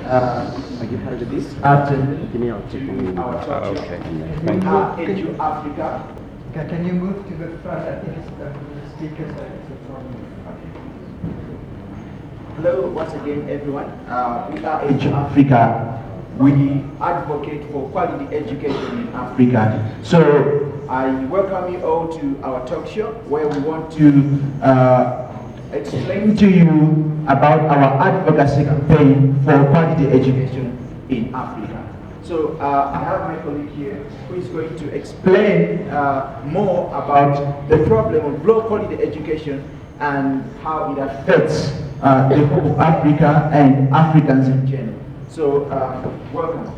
Are you happy with this? Give me our talk show. Okay. We are EDU Africa. Can you move to the front? I think it's the speakers that is the problem. Hello, once again, everyone. We are EDU Africa. We advocate for quality education in Africa. So I welcome you all to our talk show, where we want to explain to you about our advocacy campaign for quality education in Africa. So I have my colleague here who is going to explain more about the problem of low quality education and how it affects the whole of Africa and Africans in general. So welcome.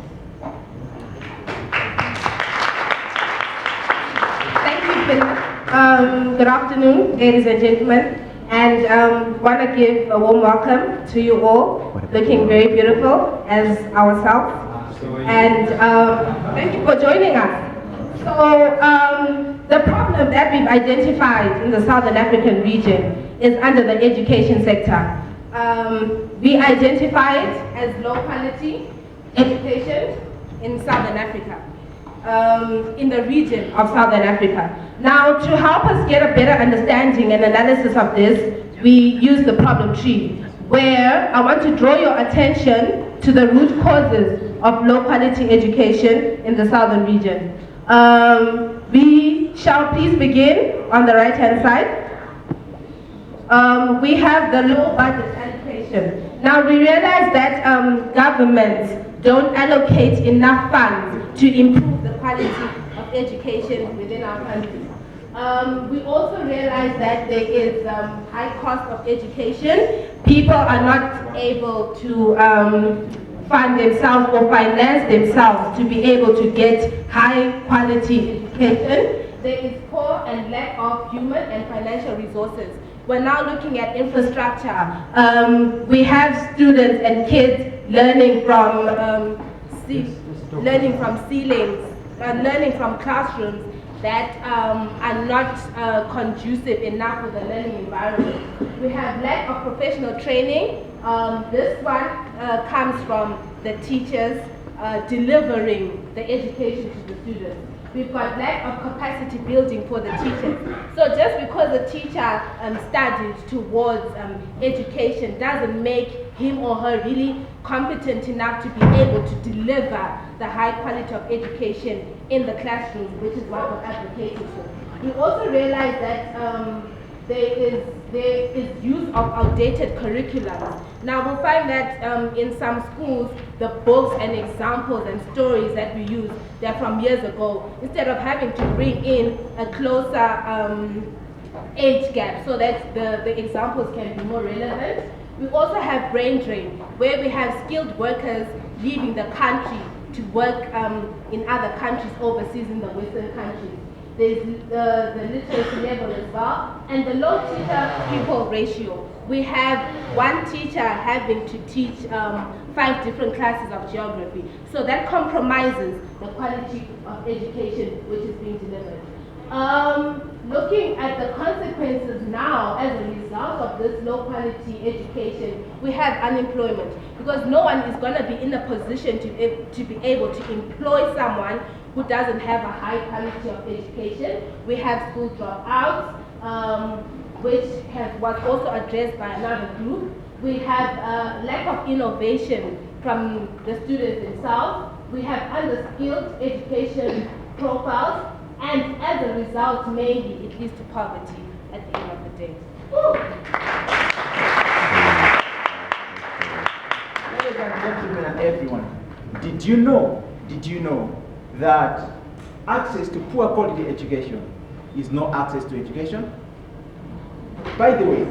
Thank you, Philip. Good afternoon, ladies and gentlemen. And want to give a warm welcome to you all, looking very beautiful as ourselves. And thank you for joining us. So the problem that we've identified in the Southern African region is under the education sector. We identify it as low quality education in Southern Africa, in the region of Southern Africa. Now, to help us get a better understanding and analysis of this, we use the problem tree, where I want to draw your attention to the root causes of low quality education in the Southern region. We shall please begin on the right hand side. We have the low budget allocation. Now we realize that governments don't allocate enough funds to improve the quality of education within our country. We also realize that there is high cost of education. People are not able to fund themselves or finance themselves to be able to get high quality education. There is poor and lack of human and financial resources. We're now looking at infrastructure. We have students and kids learning from ceilings, learning from classrooms that are not conducive enough for the learning environment. We have lack of professional training. This one comes from the teachers delivering the education to the students. We've got lack of capacity building for the teachers. So just because a teacher studied towards education doesn't make him or her really competent enough to be able to deliver the high quality of education in the classroom, which is what we're advocating for. We also realize that there is use of outdated curriculum. Now we'll find that in some schools, the books and examples and stories that we use, they're from years ago, instead of having to bring in a closer age gap so that the examples can be more relevant. We also have brain drain, where we have skilled workers leaving the country to work in other countries overseas in the Western countries. There's the literacy level as well, and the low teacher-pupil ratio. We have one teacher having to teach 5 different classes of geography. So that compromises the quality of education which is being delivered. Looking at the consequences now as a result of this low quality education, we have unemployment, because no one is going to be in a position to be able to employ someone who doesn't have a high quality of education. We have school dropouts, which was also addressed by another group. We have lack of innovation from the students themselves. We have underskilled education profiles, and as a result, mainly it leads to poverty at the end of the day. Ladies and gentlemen and everyone, did you know that access to poor quality education is no access to education? By the way,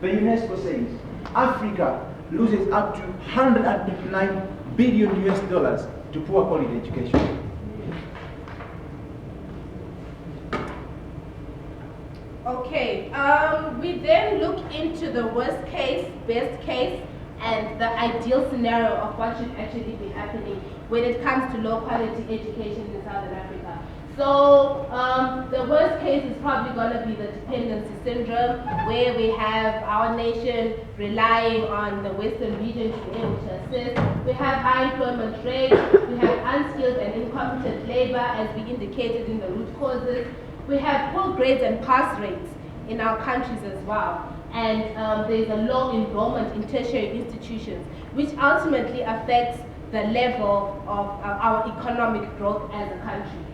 the UNESCO says Africa loses up to $159 billion to poor quality education. Okay, we then look into the worst case, best case, and the ideal scenario of what should actually be happening when it comes to low quality education in Southern Africa. So the worst case is probably going to be the dependency syndrome, where we have our nation relying on the Western region to be able to assist. We have high employment rates, we have unskilled and incompetent labor, as we indicated in the root causes. We have poor grades and pass rates in our countries as well. And there's a low enrollment in tertiary institutions, which ultimately affects the level of our economic growth as a country.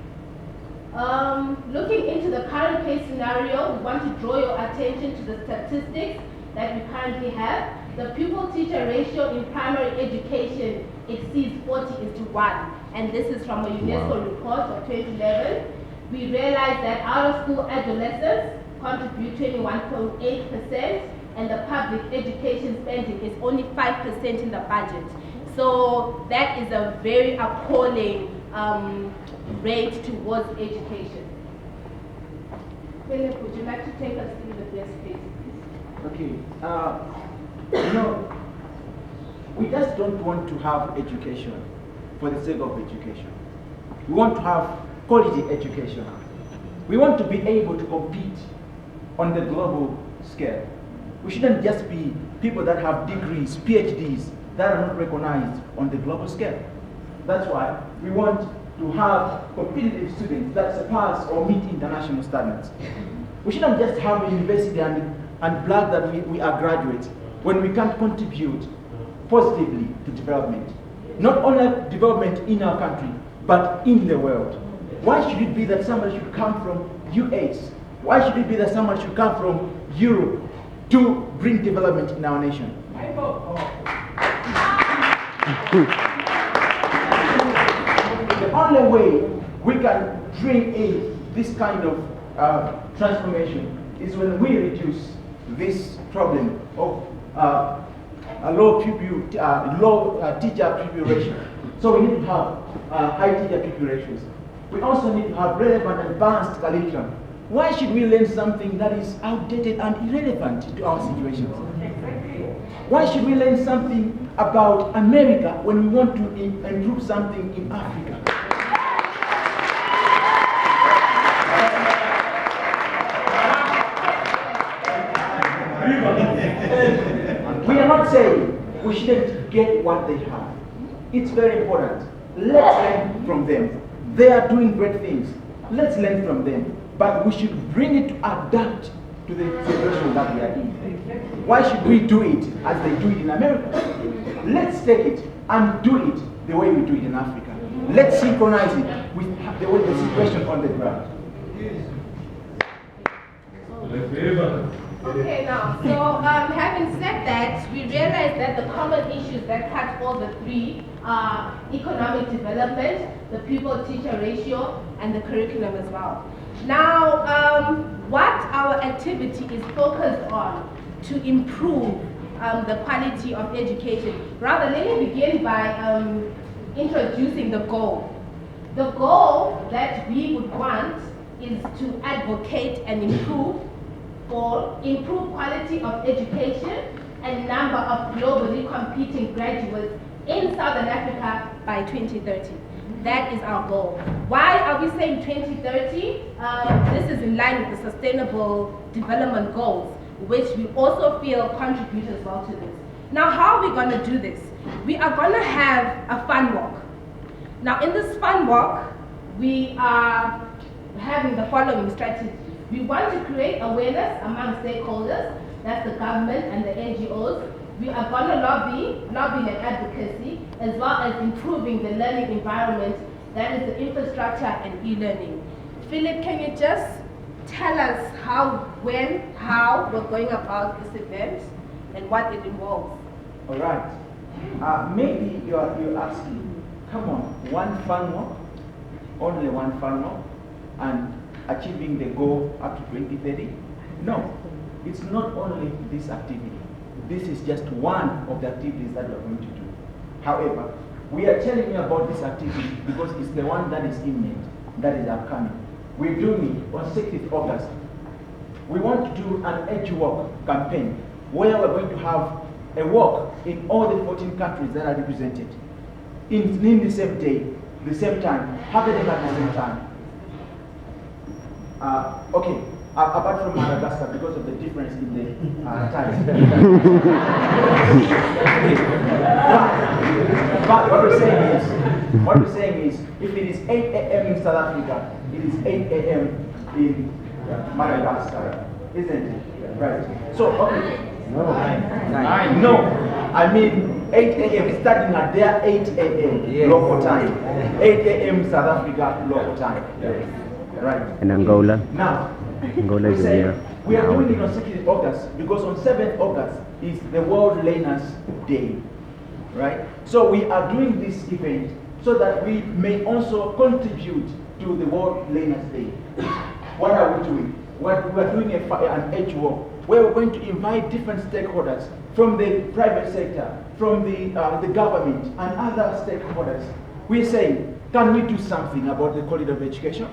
Looking into the current case scenario, we want to draw your attention to the statistics that we currently have. The pupil-teacher ratio in primary education exceeds 40:1, and this is from a UNESCO report of 2011. We realize that out-of-school adolescents contribute 21.8%, and the public education spending is only 5% in the budget. So that is a very appalling rate towards education. Philip, would you like to take us through the best case, please? Okay. We just don't want to have education for the sake of education. We want to have quality education. We want to be able to compete on the global scale. We shouldn't just be people that have degrees, PhDs, that are not recognized on the global scale. That's why we want to have competitive students that surpass or meet international standards. We shouldn't just have a university and brag that we are graduates when we can't contribute positively to development. Not only development in our country, but in the world. Why should it be that somebody should come from US? Why should it be that somebody should come from Europe to bring development in our nation? The only way we can bring in this kind of transformation is when we reduce this problem of a low teacher-pupil ratio. So we need to have high teacher-pupil ratios. We also need to have relevant and balanced curriculum. Why should we learn something that is outdated and irrelevant to our situations? Why should we learn something about America when we want to improve something in Africa? We are not saying we shouldn't get what they have. It's very important. Let's learn from them. They are doing great things. Let's learn from them. But we should bring it to adapt to the situation that we are in. Why should we do it as they do it in America? Let's take it and do it the way we do it in Africa. Let's synchronize it with the way the situation on the ground. Okay, now, so having said that, we realize that the common issues that touch all the three are economic development, the pupil-teacher ratio, and the curriculum as well. Now, what our activity is focused on to improve the quality of education. Rather, let me begin by introducing the goal. The goal that we would want is to advocate and improve quality of education and number of globally competing graduates in Southern Africa by 2030. That is our goal. Why are we saying 2030? This is in line with the Sustainable Development Goals, which we also feel contribute as well to this. Now, how are we going to do this? We are going to have a fun walk. Now, in this fun walk, we are having the following strategies. We want to create awareness among stakeholders, that's the government and the NGOs. We are going to lobbying and advocacy, as well as improving the learning environment, that is the infrastructure and e-learning. Philip, can you just tell us how we're going about this event and what it involves? All right. Maybe you're asking, come on, one fun walk, only one fun walk, and achieving the goal up to 2030? No, it's not only this activity. This is just one of the activities that we are going to do. However, we are telling you about this activity because it's the one that is imminent, that is upcoming. We're doing it on 6th August. We want to do an Edge Walk campaign where we're going to have a walk in all the 14 countries that are represented in the same day, the same time, happening at the same time. Okay, apart from Madagascar, because of the difference in the time. But what we're saying is, if it is 8 a.m. in South Africa, it is 8 a.m. in Madagascar, isn't it? Right. So, okay. No, I mean 8 a.m. It's starting at their 8 a.m. local time. 8 a.m. South Africa local time. Right. In Angola. Now, Angola is here. we are doing it on 6th August because on 7th August is the World Learners Day. Right? So we are doing this event so that we may also contribute to the World Learners Day. What are we doing? We are doing an edge walk where we're going to invite different stakeholders from the private sector, from the government, and other stakeholders. We're saying, can we do something about the quality of education?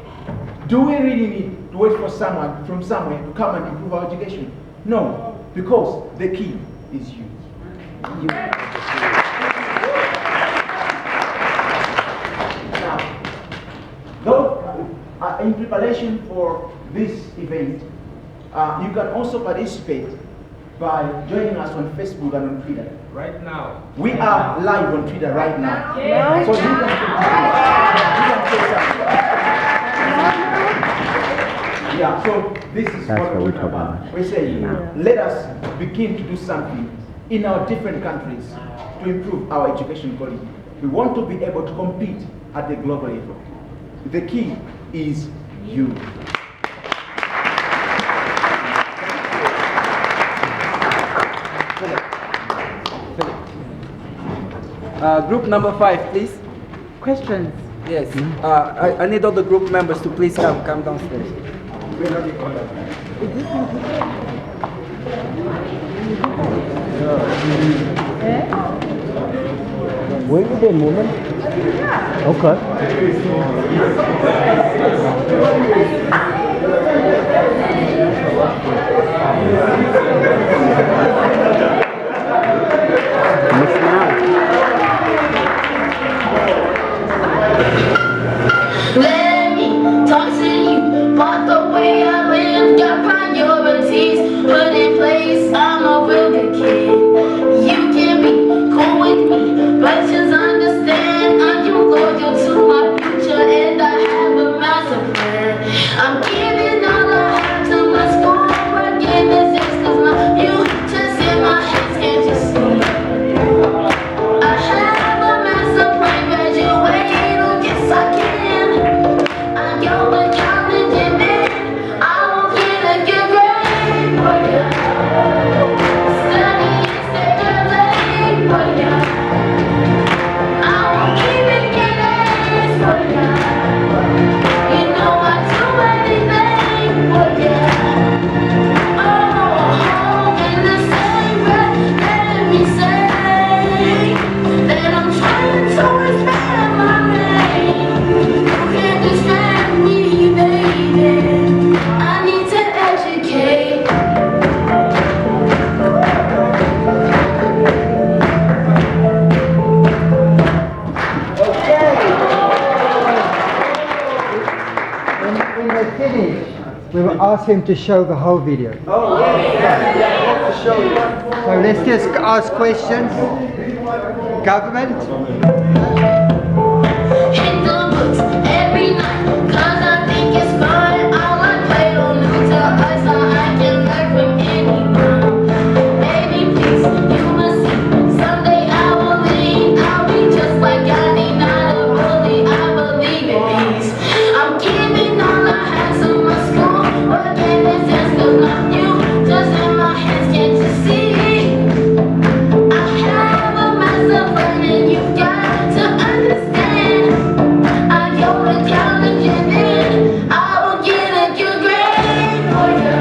Do we really need to wait for someone from somewhere to come and improve our education? No, because the key is you. Now, though, in preparation for this event, you can also participate by joining us on Facebook and on Twitter. Right now. We are live on Twitter right now. Yeah. So you can say something. Yeah, so this is That's what what we're we're talking talking about. about. We're saying, let us begin to do something in our different countries to improve our education quality. We want to be able to compete at the global level. The key is you. Group number 5, please. Questions? Yes. I need all the group members to please come downstairs. Where are they moving? Okay. Missing out. Let me talk to you about the way I live, got priorities put in place. I'm a real good kid. You can be cool with me, but just understand I am loyal to my future and I have a master plan. I'm giving all I have to my school, working this is 'cause my future's in my hands, can't you see? I have a master plan, graduate, oh yes I can. I'm going to college and then I will get a good grade for ya. Study and stay up late for ya. I won't keep it getting for ya. You know I'd do anything for ya. Oh, in the same breath, let me say that I'm trying to expand my range. You can't distract me, baby. I need to educate. When they finish, we will ask him to show the whole video. Oh, yeah. To show you. So let's just ask questions. Government? Hit the books every night, 'cause I think it's fun. I like Play-Doh, Nutella, ice, so I can learn from anyone. Baby, please, you must see. Someday I will leave. I'll be just like Gandhi, not a bully. I believe in peace. I'm giving all I have to my school, working this is 'cause my future's in my hands, can't you see? I have a master plan and you've got to understand. I go to college and then I will get a good grade for ya.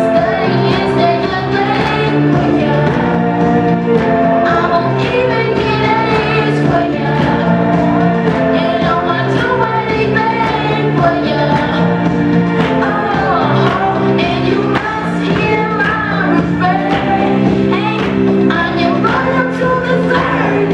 Study and stay up late for ya. I won't even get A's for ya. You know I'd do anything for ya. Oh, and you must hear my refrain. I'm your brother to the third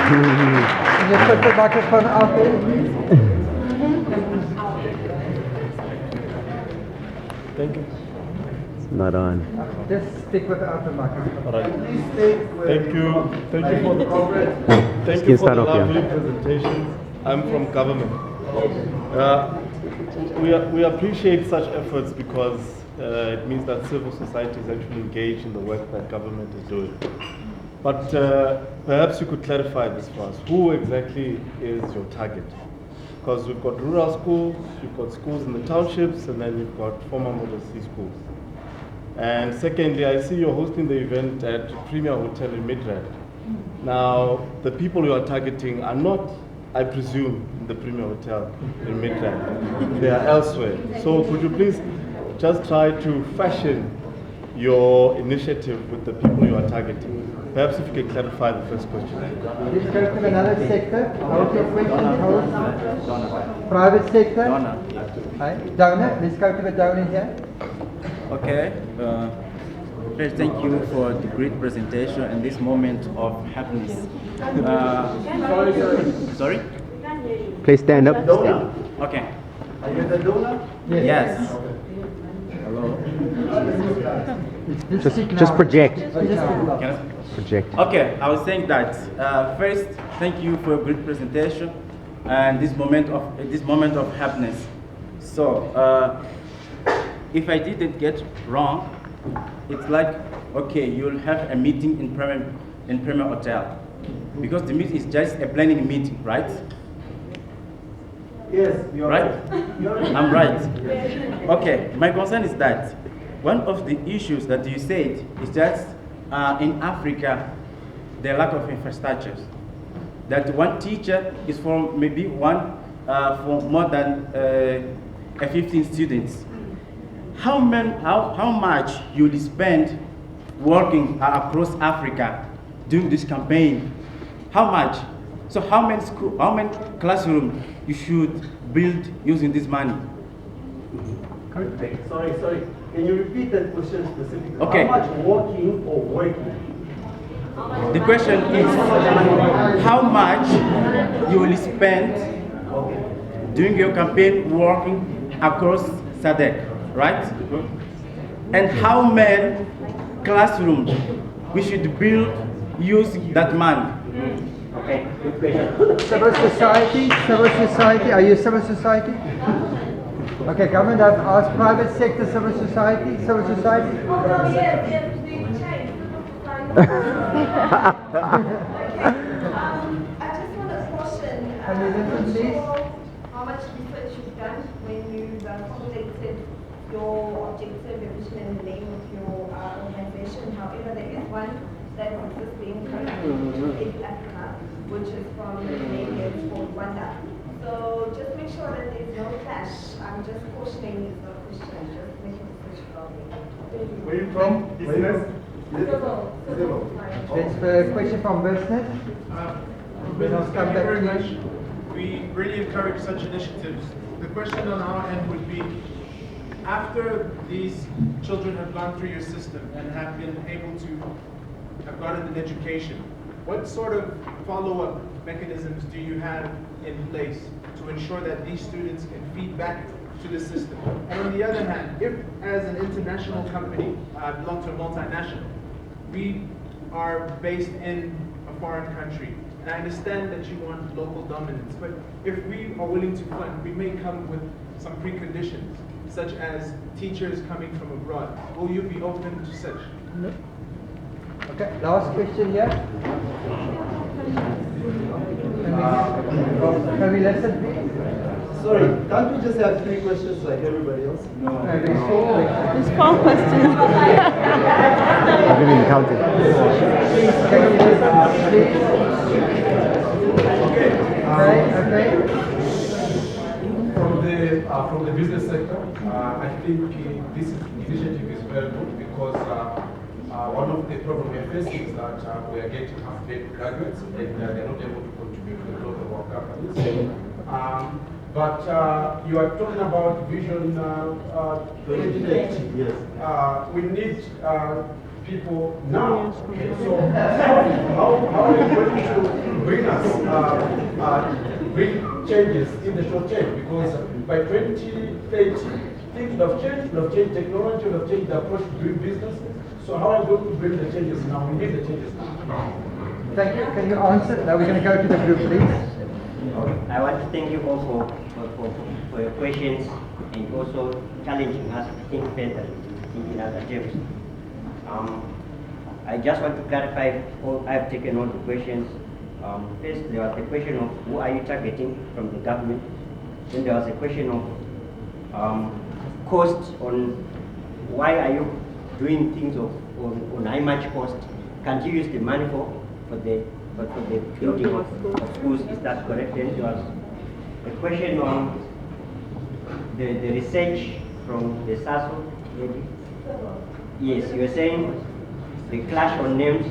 Can you put the microphone out there? Thank you. It's not on. Just stick without the microphone. All right. Thank you. Thank you for the thank Can you for start the off, yeah. lovely presentation. I'm from government. We appreciate such efforts because it means that civil society is actually engaged in the work that government is doing. But perhaps you could clarify this for us. Who exactly is your target? Because we've got rural schools, you've got schools in the townships, and then you've got former Model C schools. And secondly, I see you're hosting the event at Premier Hotel in Midrand. Now, the people you are targeting are not, I presume, in the Premier Hotel in Midrand. They are elsewhere. So could you please just try to fashion your initiative with the people you are targeting? Perhaps if you can clarify the first question. Let's go to another sector. Hold your question. Hold. Private sector. Hi. Donor. Let's go to the donor here. Okay. First, thank you for the great presentation and this moment of happiness. Sorry? Please stand up. Okay. Are you the donor? Yes. Hello. Just project. Can I? Project. Okay, I was saying that first, thank you for a great presentation and this moment of happiness. So, if I didn't get wrong, it's like okay, you'll have a meeting in Premier Hotel because the meeting is just a planning meeting, right? Yes, you're right. I'm right. Okay, my concern is that one of the issues that you said is that in Africa, the lack of infrastructures. That one teacher is for maybe for more than 15 students. How much you will spend working across Africa doing this campaign? How much? So how many classrooms you should build using this money? Sorry. Can you repeat that question specifically? Okay. How much walking or working? The question is how much you will spend doing your campaign working across SADC, right? And how many classrooms we should build using that money? Okay, good question. Civil society. Are you civil society? Okay, government, I've asked private sector, civil society. I just want to caution, Can you listen, please? how much research you've done when you've formulated your objective, your vision, and the name of your organization. However, there is one that exists being currently in Africa, which is from the name is called Wanda. So just make sure that there's no clash. I'm just cautioning you, not Christian, just making research about it. Where are you from? Business? It's the question from business. Then I'll come back to you. We really encourage such initiatives. The question on our end would be, after these children have gone through your system and have been able to have gotten an education, what sort of follow-up mechanisms do you have in place to ensure that these students can feed back to the system? And on the other hand, if as an international company, belong to a multinational, we are based in a foreign country, and I understand that you want local dominance, but if we are willing to fund, we may come with some preconditions, such as teachers coming from abroad. Will you be open to such? No. Okay, last question here. Can we listen, please? Sorry, can't we just have 3 questions like everybody else? No. There's 4 questions. I didn't even count it. Can we listen, please? Okay. From the business sector, I think this initiative is very good because one of the problems we are facing is that we are getting half-baked graduates and they are not able to contribute to the growth of our companies. But you are talking about vision 2030. Yes. We need people now. Okay. So how are you going to bring us changes in the short term, because by 2030, things would have changed technology, would have changed the approach to doing business. So how are we going to bring the changes now? We need the changes now. Thank you. Can you answer? Now we're going to go to the group, please. I want to thank you all for your questions and also challenging us to think further, think in other terms. I just want to clarify, I've taken all the questions. First, there was the question of who are you targeting from the government. Then there was a question of cost on why are you doing things on how much cost. Can't you use the money for the building of schools? Is that correct? Then there was a question on the research from the SASO, maybe. Yes, you were saying the clash on names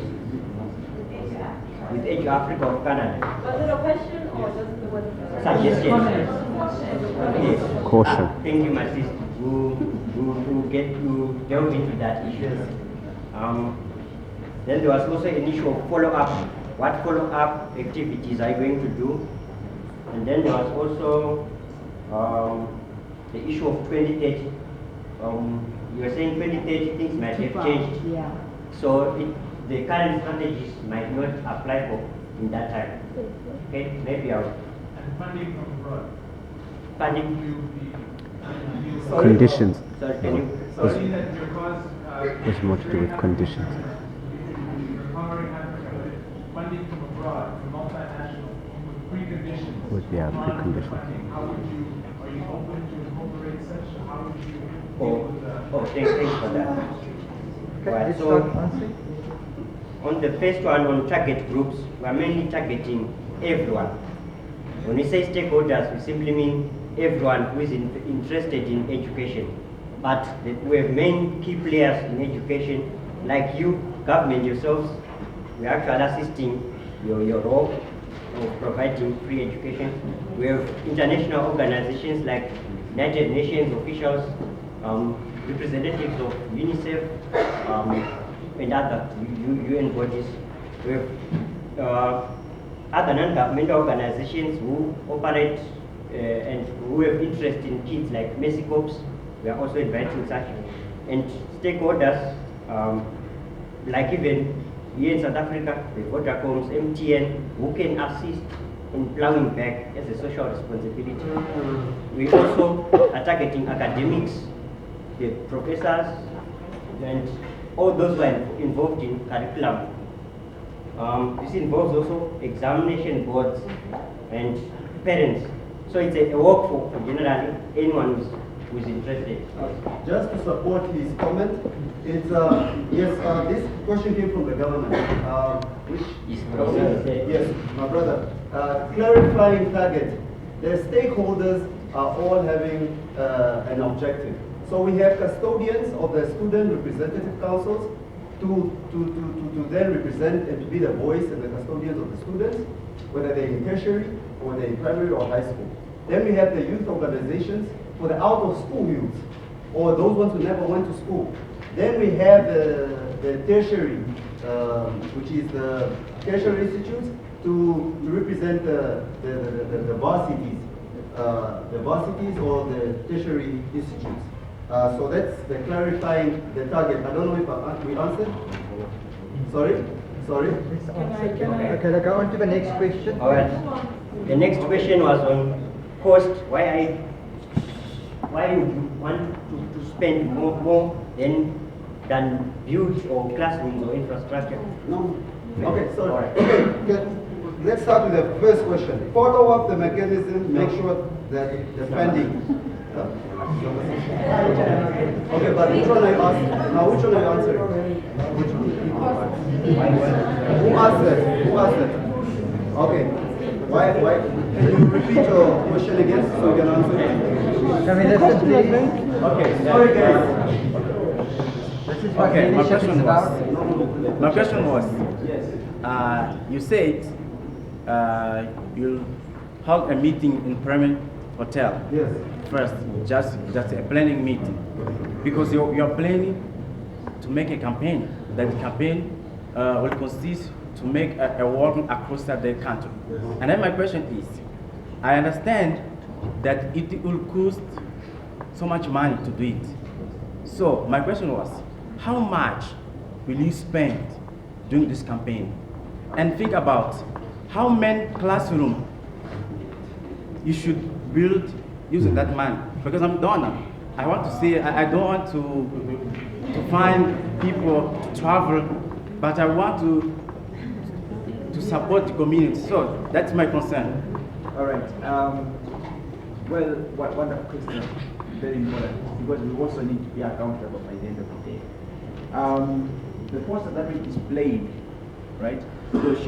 with EDU AFRIKA of Canada. Was it a question or just the word? Suggestion. Yes. Caution. Thank you, my sister, who get to delve into that issue. Then there was also an issue of follow-up. What follow-up activities are you going to do? And then there was also the issue of 2030. You were saying 2030 things might have changed. Yeah. So the current strategies might not apply for in that time. Okay, maybe I'll. And funding from abroad. Funding. Conditions. Sorry, can you? Sorry, that because There's more to do with conditions. empowering Africa with funding from abroad, from multinational, with preconditions. With, yeah, on preconditions. funding. How would you? Are you open to incorporate such? How would you? Thanks for that. Okay, Right, let's so start answering. on the first one, on target groups, we are mainly targeting everyone. When we say stakeholders, we simply mean everyone who is interested in education. But we have main key players in education, like you, government yourselves. We are actually assisting your role of providing free education. We have international organizations like United Nations officials, representatives of UNISA, and other UN bodies. We have other non-governmental organizations who operate and who have interest in kids, like Mercy Corps. We are also inviting such. And stakeholders, like even here in South Africa, the Vodacoms, MTN, who can assist in plowing back as a social responsibility. We also are targeting academics, the professors, and all those who are involved in curriculum. This involves also examination boards and parents. So it's a work for generally anyone who's interested. Just to support his comment, it's yes, this question came from the government, which yes, my brother, clarifying target. The stakeholders are all having an objective. So we have custodians of the student representative councils to then represent and to be the voice and the custodians of the students, whether they're in tertiary or they're in primary or high school. Then we have the youth organizations for the out-of-school youth, or those ones who never went to school. Then we have the tertiary, which is the tertiary institutes, to represent the varsities, or the tertiary institutes. So that's the clarifying the target. I don't know if we answered. Sorry? Okay, let's go on to the next question. All right. The next question was on cost. Why would you want to spend more than build or classrooms or infrastructure? No. Okay, sorry. Okay, let's start with the first question. Follow up the mechanism, make sure that the funding. Okay, but which one are you asking? Now, which one are you answering? Which one? Who asked that? Who asked that? Okay. Why? Can you repeat your question again so we can answer it? Can we listen, please? Okay, sorry guys. This is what Okay, leadership is about. my question was, you said you'll hold a meeting in Premier Hotel. Yes. First, just a planning meeting, because you're planning to make a campaign. That campaign will consist to make a walk across the country. And then my question is, I understand that it will cost so much money to do it. So my question was, how much will you spend during this campaign? And think about how many classrooms you should build using that money. Because I'm donor. I want to say, I don't want to find people to travel, but I want to support the community. So that's my concern. All right. Well, wonderful question. Very important, because we also need to be accountable by the end of the day. The poster that we displayed, right, will show